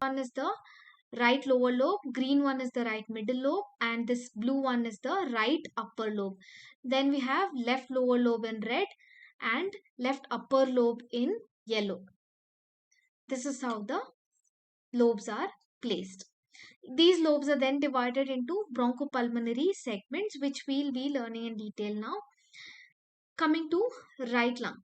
one is the right lower lobe, green one is the right middle lobe, and this blue one is the right upper lobe. Then we have left lower lobe in red and left upper lobe in yellow. This is how the lobes are placed. These lobes are then divided into bronchopulmonary segments, which we'll be learning in detail now. Coming to right lung.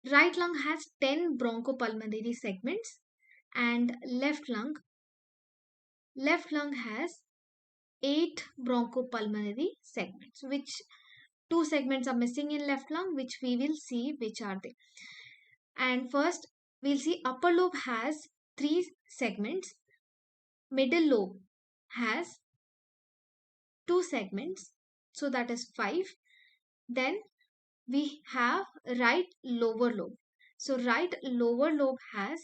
Right lung has 10 bronchopulmonary segments, and left lung has 8 bronchopulmonary segments, which 2 segments are missing in left lung, which we will see which are they. And first we'll see upper lobe has 3 segments, middle lobe has 2 segments, so that is 5. Then we have right lower lobe. So right lower lobe has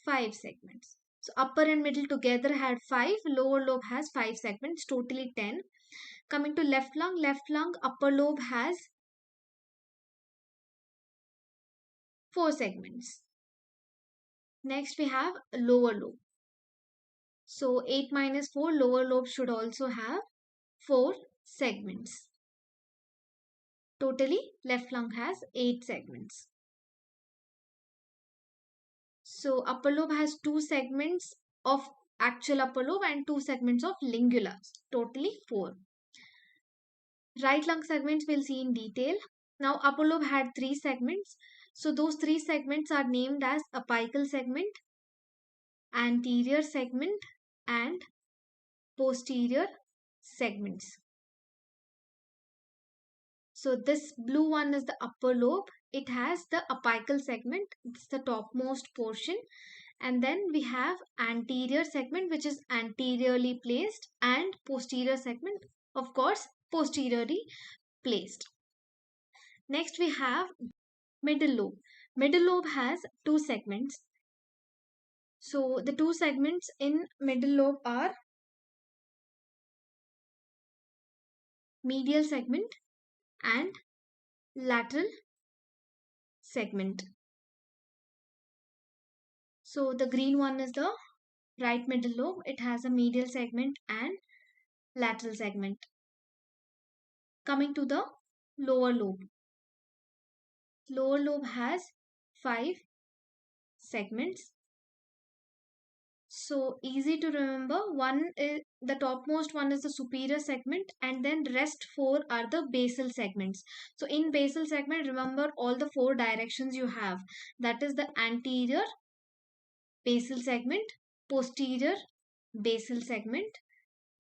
5 segments. So upper and middle together had 5, lower lobe has 5 segments, totally 10. Coming to left lung upper lobe has 4 segments. Next we have lower lobe. So 8 minus 4, lower lobe should also have 4 segments. Totally left lung has 8 segments. So upper lobe has 2 segments of actual upper lobe and 2 segments of lingula. Totally 4. Right lung segments we'll see in detail. Now upper lobe had 3 segments. So those 3 segments are named as apical segment, anterior segment and posterior segments. So this blue one is the upper lobe. It has the apical segment. It's the topmost portion. And then we have anterior segment, which is anteriorly placed, and posterior segment, of course, posteriorly placed. Next we have middle lobe. Middle lobe has 2 segments. So the 2 segments in middle lobe are medial segment and lateral segment. So the green one is the right middle lobe. It has a medial segment and lateral segment. Coming to the lower lobe. Lower lobe has 5 segments. So easy to remember. One is the topmost one is the superior segment, and then rest 4 are the basal segments. So in basal segment, remember all the 4 directions you have. That is the anterior basal segment, posterior basal segment,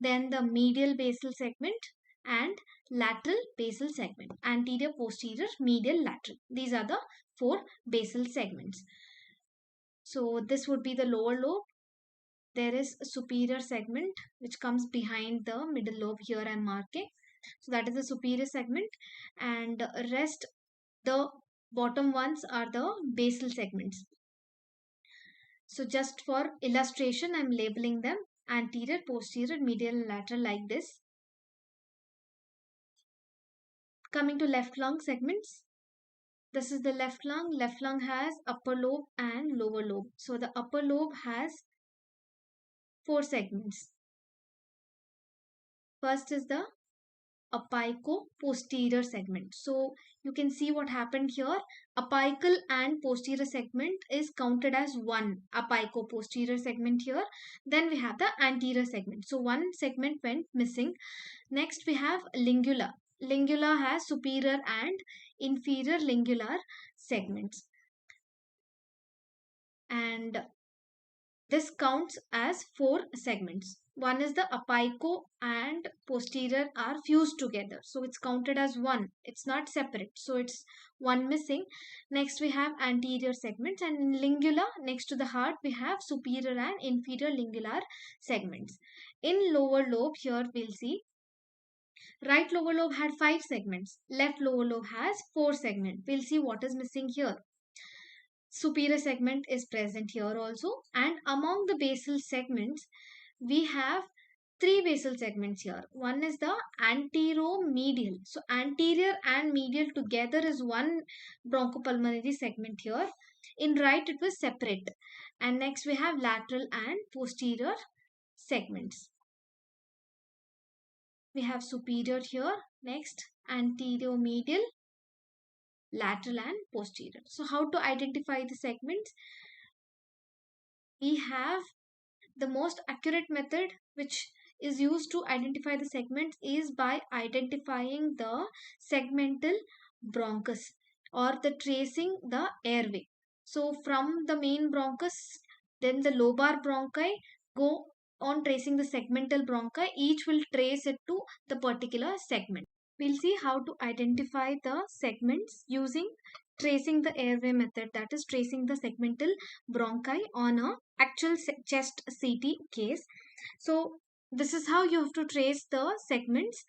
then the medial basal segment and lateral basal segment. Anterior, posterior, medial, lateral. These are the 4 basal segments. So this would be the lower lobe. There is a superior segment which comes behind the middle lobe. Here I am marking. So that is the superior segment, and rest the bottom ones are the basal segments. So just for illustration, I am labeling them anterior, posterior, medial and lateral like this. Coming to left lung segments. This is the left lung. Left lung has upper lobe and lower lobe. So the upper lobe has 4 segments. First is the apico-posterior segment. So you can see what happened here. Apical and posterior segment is counted as one apico-posterior segment here. Then we have the anterior segment. So one segment went missing. Next we have lingula. Lingula has superior and inferior lingular segments. And this counts as 4 segments. One is the apico and posterior are fused together. So it's counted as one. It's not separate. So it's one missing. Next we have anterior segments, and in lingula next to the heart we have superior and inferior lingular segments. In lower lobe here we'll see right lower lobe had 5 segments. Left lower lobe has 4 segments. We'll see what is missing here. Superior segment is present here also, and among the basal segments we have 3 basal segments here. One is the anteromedial. So anterior and medial together is one bronchopulmonary segment here. In right, it was separate. And next we have lateral and posterior segments. We have superior here. Next, anterior, medial, lateral and posterior. So how to identify the segments? We have the most accurate method which is used to identify the segments is by identifying the segmental bronchus or the tracing the airway. So from the main bronchus, then the lobar bronchi go on tracing the segmental bronchi. Each will trace it to the particular segment. We'll see how to identify the segments using tracing the airway method, that is tracing the segmental bronchi on a actual chest CT case. So this is how you have to trace the segments,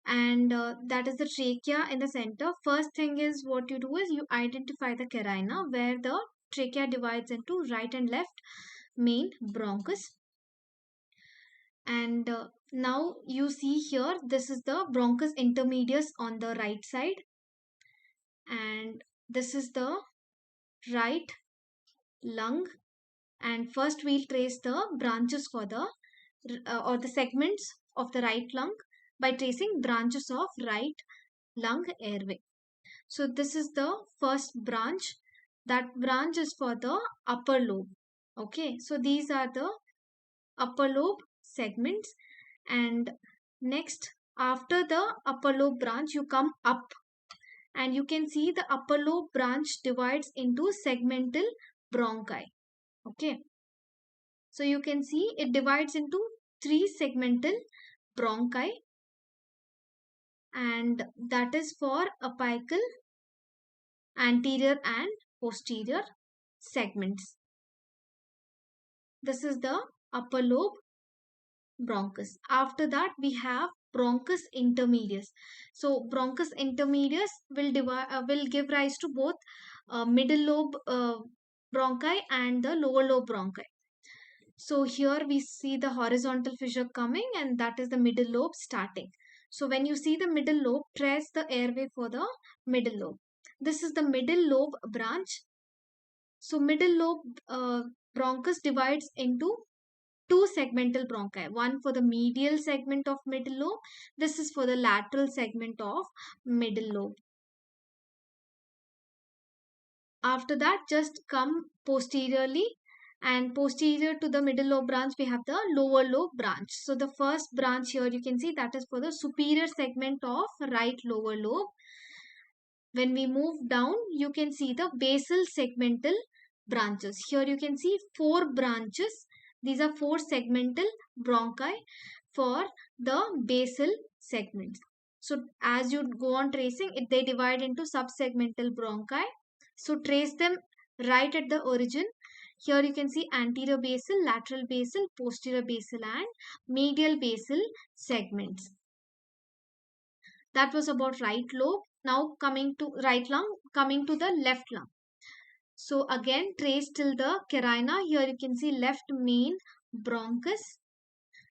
and that is the trachea in the center. First thing is what you do is you identify the carina where the trachea divides into right and left main bronchus. And now you see here, this is the bronchus intermedius on the right side, and this is the right lung. And first we'll trace the branches for the or the segments of the right lung by tracing branches of right lung airway. So this is the first branch. That branch is for the upper lobe. Okay, so these are the upper lobe segments. And next, after the upper lobe branch, you come up and you can see the upper lobe branch divides into segmental bronchi. Okay, so you can see it divides into 3 segmental bronchi, and that is for apical, anterior and posterior segments. This is the upper lobe bronchus. After that we have bronchus intermedius. So bronchus intermedius will give rise to both middle lobe bronchi and the lower lobe bronchi. So here we see the horizontal fissure coming, and that is the middle lobe starting. So when you see the middle lobe, trace the airway for the middle lobe. This is the middle lobe branch. So middle lobe bronchus divides into 2 segmental bronchi. One for the medial segment of middle lobe. This is for the lateral segment of middle lobe. After that, just come posteriorly, and posterior to the middle lobe branch we have the lower lobe branch. So the first branch here you can see that is for the superior segment of right lower lobe. When we move down, you can see the basal segmental branches. Here you can see 4 branches. These are 4 segmental bronchi for the basal segments. So as you go on tracing it, they divide into subsegmental bronchi. So trace them right at the origin. Here you can see anterior basal, lateral basal, posterior basal and medial basal segments. That was about right lobe. Now coming to right lung, coming to the left lung. So again trace till the carina. Here you can see left main bronchus.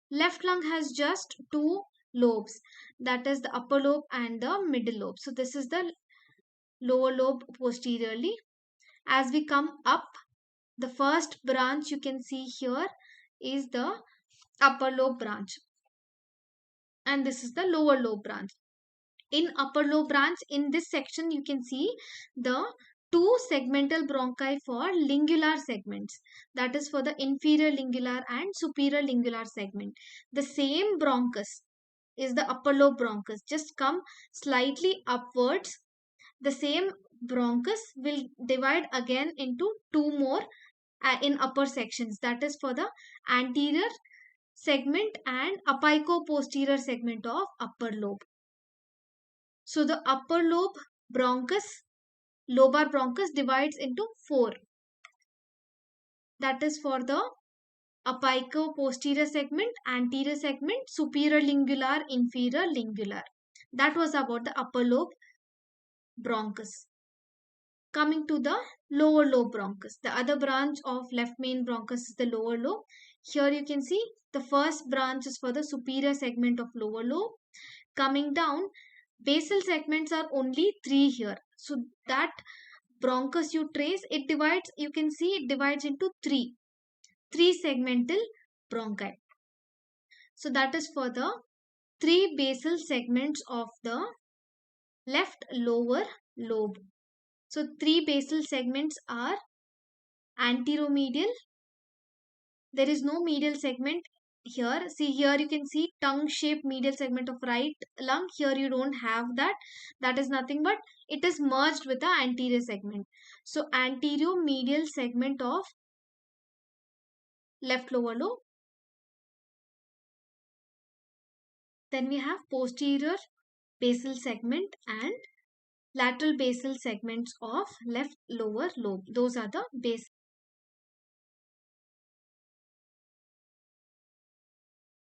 Left lung has just 2 lobes, that is the upper lobe and the middle lobe. So this is the lower lobe posteriorly. As we come up, the first branch you can see here is the upper lobe branch, and this is the lower lobe branch. In upper lobe branch, in this section you can see the 2 segmental bronchi for lingular segments, that is for the inferior lingular and superior lingular segment. The same bronchus is the upper lobe bronchus. Just come slightly upwards. The same bronchus will divide again into 2 more in upper sections, that is for the anterior segment and apico-posterior segment of upper lobe. So the upper lobe bronchus, lobar bronchus divides into 4. That is for the apico-posterior segment, anterior segment, superior lingular, inferior lingular. That was about the upper lobe bronchus. Coming to the lower lobe bronchus. The other branch of left main bronchus is the lower lobe. Here you can see the first branch is for the superior segment of lower lobe. Coming down, basal segments are only 3 here. So that bronchus you trace, it divides, you can see it divides into three segmental bronchi. So that is for the three basal segments of the left lower lobe. So three basal segments are anteromedial. There is no medial segment here. See, here you can see tongue shaped medial segment of right lung. Here you don't have that. That is nothing but it is merged with the anterior segment. So anterior medial segment of left lower lobe. Then we have posterior basal segment and lateral basal segments of left lower lobe. Those are the basal